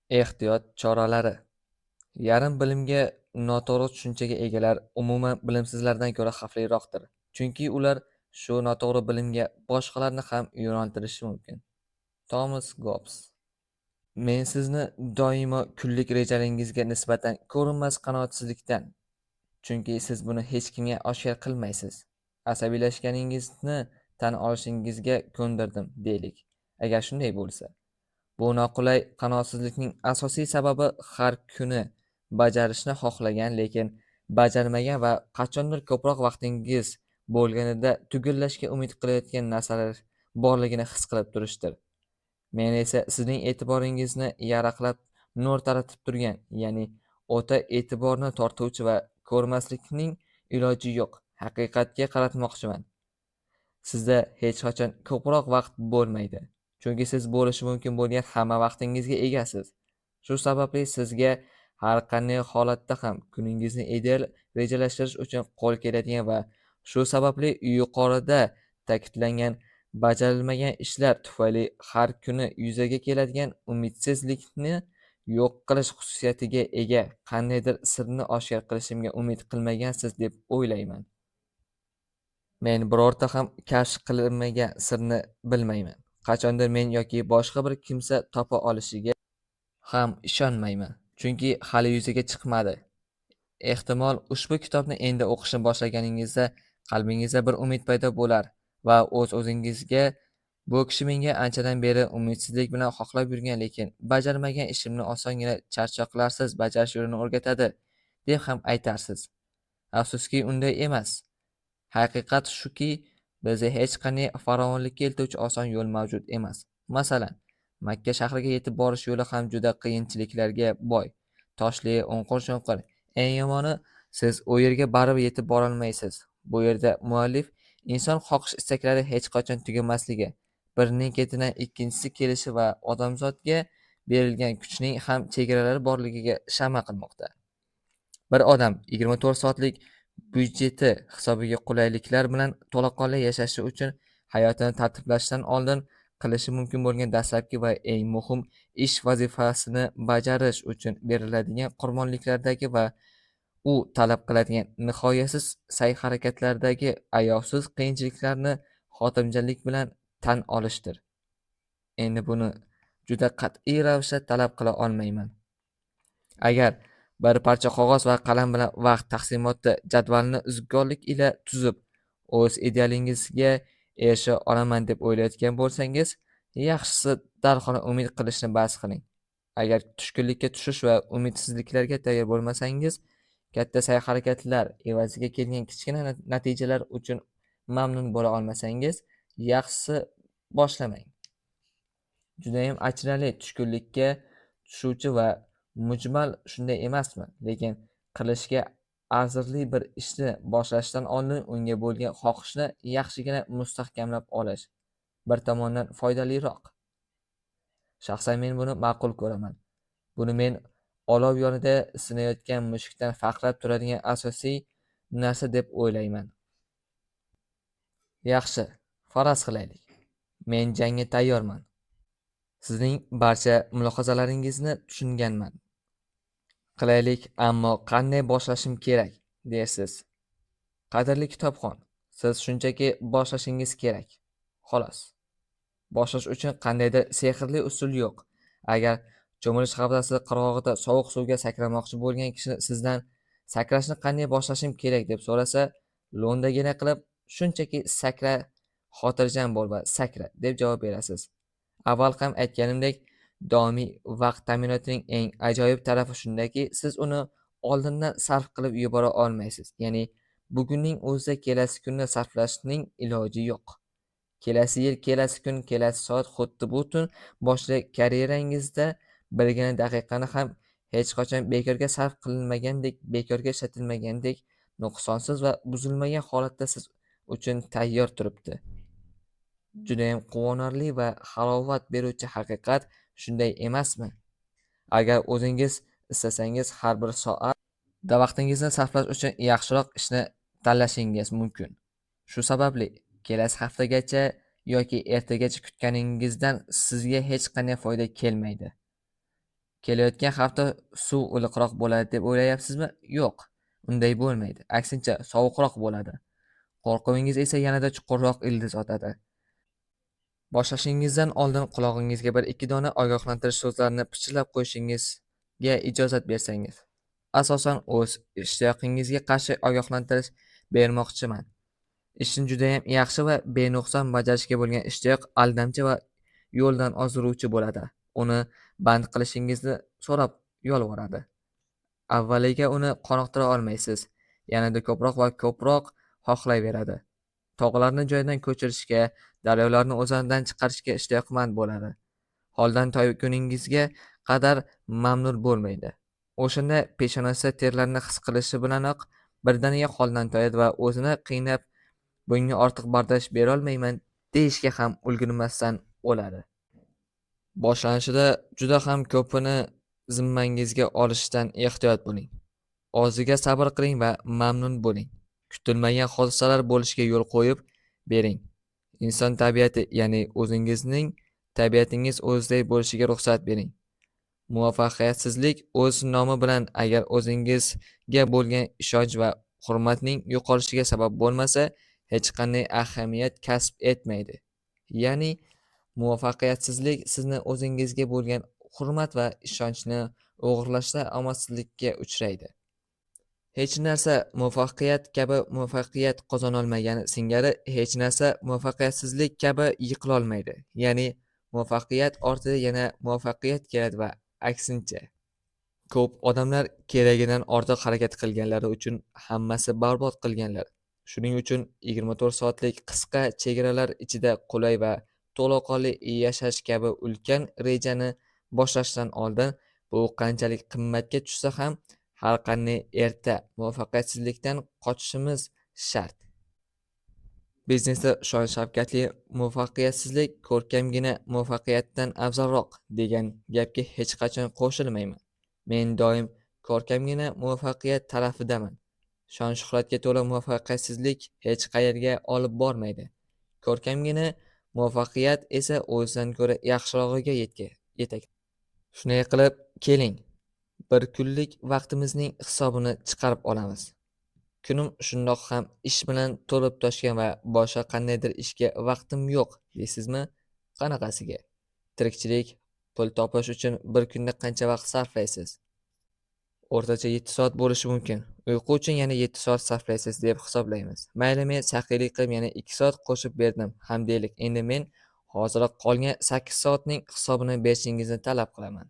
Ehtiyot choralari. Yarim bilimga noto'g'ri tushunchaga egalar umuman bilimsizlardan ko'ra xavfliroqdir. Chunki ular shu noto'g'ri bilimga boshqalarni ham yo'naltirishi mumkin. Tomas Gobbs. Men sizni doimo kunlik rejalaringizga nisbatan ko'rinmas qanoatsizlikdan, chunki siz buni hech kimga oshkor qilmaysiz, asabiylashganingizni tan olishingizga ko'ndirdim, deylik. Agar shunday bo'lsa, bu noqulay qanoatsizlikning asosiy sababi har kuni bajarishni xohlagan, lekin bajarmagan va qachondir ko'proq vaqtingiz bo'lganida tugallashga umid qilayotgan narsalar borligini his qilib turishdir. Men esa sizning e'tiboringizni yaraqlab nur taratib turgan, ya'ni o'ta e'tiborni tortuvchi va ko'rmaslikning iloji yo'q haqiqatga qaratmoqchiman. Sizda hech qachon ko'proq vaqt bo'lmaydi, chunki siz bo'lishi mumkin bo'lgan hamma vaqtingizga egasiz. Shu sababli sizga har qanday holatda ham kuningizni ideal rejalashtirish uchun qo'l keladigan va shu sababli yuqorida ta'kidlangan bajarilmagan ishlar tufayli har kuni yuzaga keladigan umidsizlikni yo'q qilish xususiyatiga ega qandaydir sirni oshkor qilishimga umid qilmagansiz deb o'ylayman. Men birorta ham kashf qilinmagan sirni bilmayman. Qachondir men yoki boshqa bir kimsa topa olishiga ham ishonmayman, chunki hali yuzaga chiqmadi. Ehtimol ushbu kitobni endi o'qishni boshlaganingizda qalbingizda bir umid paydo bo'lar va o'z-o'zingizga bu kishi menga anchadan beri umidsizlik bilan xohlab yurgan, lekin bajarmagan ishimni osongina charchoqlarsiz bajarish yo'lini o'rgatadi, deb ham aytarsiz. Afsuski, unday emas. Haqiqat shuki, bizda hech qanday farovonlikka eltuvchi oson yo'l mavjud emas. Masalan, Makka shahriga yetib borish yo'li ham juda qiyinchiliklarga boy, toshli, o'nqir-cho'nqir. Eng yomoni, siz u yerga baribir yetib borolmaysiz. Bu yerda muallif inson xohish-istaklari hech qachon tugamasligi, birining ketidan ikkinchisi kelishi va odamzodga berilgan kuchning ham chegaralari borligiga shama qilmoqda. Bir odam 24 soatlik byudjeti hisobiga qulayliklar bilan to'laqonli yashashi uchun hayotini tartiblashdan oldin qilishi mumkin bo'lgan dastlabki va eng muhim ish vazifasini bajarish uchun beriladigan qurbonliklardagi va u talab qiladigan nihoyasiz sa'y-harakatlardagi ayovsiz qiyinchiliklarni xotirjamlik bilan tan olishdir. Endi buni juda qat'iy ravishda talab qila olmayman. Agar bir parcha qog'oz va qalam bilan vaqt taqsimoti jadvalini zukkorlik ila tuzib, o'z idealingizga erisha olaman deb o'ylayotgan bo'lsangiz, yaxshisi darhol umid qilishni bas qiling. Agar tushkunlikka tushish va umidsizliklarga tayyor bo'lmasangiz, katta sa'y-harakatlar evaziga kelgan kichkina natijalar uchun mamnun bo'la olmasangiz, yaxshisi boshlamang. Judayam achinarli, tushkunlikka tushuvchi va mujmal shunday emasmi? Lekin qilishga arzirli bir ishni boshlashdan oldin unga bo'lgan xohishni yaxshigina mustahkamlab olish bir tomondan foydaliroq. Shaxsan men buni ma'qul ko'raman. Buni men olov yonida sinayotgan mushukdan farqlab turadigan asosiy narsa deb o'ylayman. Yaxshi, faraz qilaylik. Men jangga tayyorman. Sizning barcha mulohazalaringizni tushunganman. Qilaylik, ammo qanday boshlashim kerak, deysiz. Qadrli kitobxon, siz shunchaki boshlashingiz kerak. Xolos. Boshlash uchun qandaydir sehrli usul yo'q. Agar cho'milish havzasi qirg'og'ida sovuq suvga sakramoqchi bo'lgan kishi sizdan sakrashni qanday boshlashim kerak deb so'rasa, lo'ndagina qilib shunchaki sakra, xotirjam bo'l va sakra deb javob berasiz. Avval ham aytganimdek, doimiy vaqt ta'minotining eng ajoyib tarafi shundaki, siz uni oldindan sarf qilib yubora olmaysiz. Ya'ni bugunning o'zida kelasi kunni sarflashning iloji yo'q. Kelasi yil, kelasi kun, kelasi soat xuddi butun boshli karyerangizda birgina daqiqani ham hech qachon bekorga sarf qilinmagandek, bekorga ishlatilmagandek, nuqsonsiz va buzilmagan holatda siz uchun tayyor turibdi. Judayam quvonarli va halovat beruvchi haqiqat shunday emasmi? Agar o'zingiz istasangiz har bir soatda vaqtingizni sarflash uchun yaxshiroq ishni tanlashingiz mumkin. Shu sababli kelasi haftagacha yoki ertagacha kutganingizdan sizga hech qanday foyda kelmaydi. Kelayotgan hafta suv iliqroq bo'ladi deb o'ylayapsizmi? Yo'q, unday bo'lmaydi. Aksincha, sovuqroq bo'ladi. Qo'rquvingiz esa yanada chuqurroq ildiz otadi. Boshlashingizdan oldin qulog'ingizga bir-ikki dona ogohlantirish so'zlarini pichirlab qo'yishingizga ijozat bersangiz. Asosan o'z ishtiyoqingizga qarshi ogohlantirish bermoqchiman. Ishni judayam yaxshi va benuqson bajarishga bo'lgan ishtiyoq aldamchi va yo'ldan ozdiruvchi bo'ladi. Uni band qilishingizni so'rab yolvoradi. Avvaliga uni qoniqtira olmaysiz. Yanada ko'proq va ko'proq xohlayveradi. Tog'larni joyidan ko'chirishga, daryolarni o'zanidan chiqarishga ishtiyoqmand bo'ladi. Holdan toyguningizga qadar mamnun bo'lmaydi. O'shanda peshonasida terlarni his qilishi bilanoq birdaniga holdan toyadi va o'zini qiynab, bunga ortiq bardosh berolmayman deyishga ham ulgurmasdan o'ladi. Boshlanishida juda ham ko'pini zimmangizga olishdan ehtiyot bo'ling. Oziga sabr qiling va mamnun bo'ling. Kutilmagan hodisalar bo'lishiga yo'l qo'yib bering. Inson tabiati, ya'ni o'zingizning tabiatingiz o'ziday bo'lishiga ruxsat bering. Muvaffaqiyatsizlik o'z nomi bilan agar o'zingizga bo'lgan ishonch va hurmatning yo'qolishiga sabab bo'lmasa, hech qanday ahamiyat kasb etmaydi. Ya'ni muvaffaqiyatsizlik sizni o'zingizga bo'lgan hurmat va ishonchni o'g'irlashda omadsizlikka uchraydi. Hech narsa muvaffaqiyat kabi muvaffaqiyat qozonolmagani singari hech narsa muvaffaqiyatsizlik kabi yiqilolmaydi. Ya'ni muvaffaqiyat ortida yana muvaffaqiyat keladi va aksincha. Ko'p odamlar keragidan ortiq harakat qilganlari uchun hammasi barbod qilganlar. Shuning uchun 24 soatlik qisqa chegaralar ichida qulay va to'laqonli yashash kabi ulkan rejani boshlashdan oldin bu qanchalik qimmatga tushsa ham har qanday erta muvaffaqiyatsizlikdan qochishimiz shart. Biznesda shon-shavkatli muvaffaqiyatsizlik ko'rkamgina muvaffaqiyatdan afzalroq degan gapga hech qachon qo'shilmayman. Men doim ko'rkamgina muvaffaqiyat tarafidaman. Shon-shuhratga to'la muvaffaqiyatsizlik hech qayerga olib bormaydi. Ko'rkamgina muvaffaqiyat esa o'zidan ko'ra yaxshirog'iga yetaklaydi. Shunday qilib, keling, bir kunlik vaqtimizning hisobini chiqarib olamiz. Kunim shundoq ham ish bilan to'lib toshgan va boshqa qandaydir ishga vaqtim yo'q deysizmi? Qanaqasiga? Tirikchilik, pul topish uchun bir kunda qancha vaqt sarflaysiz? O'rtacha 7 soat bo'lishi mumkin. Uyqu uchun yana 7 soat sarflaysiz deb hisoblaymiz. Mayli, men saxiylik qilib yana 2 soat qo'shib berdim. Ham deylik, endi men hoziroq qolgan 8 soatning hisobini berishingizni talab qilaman.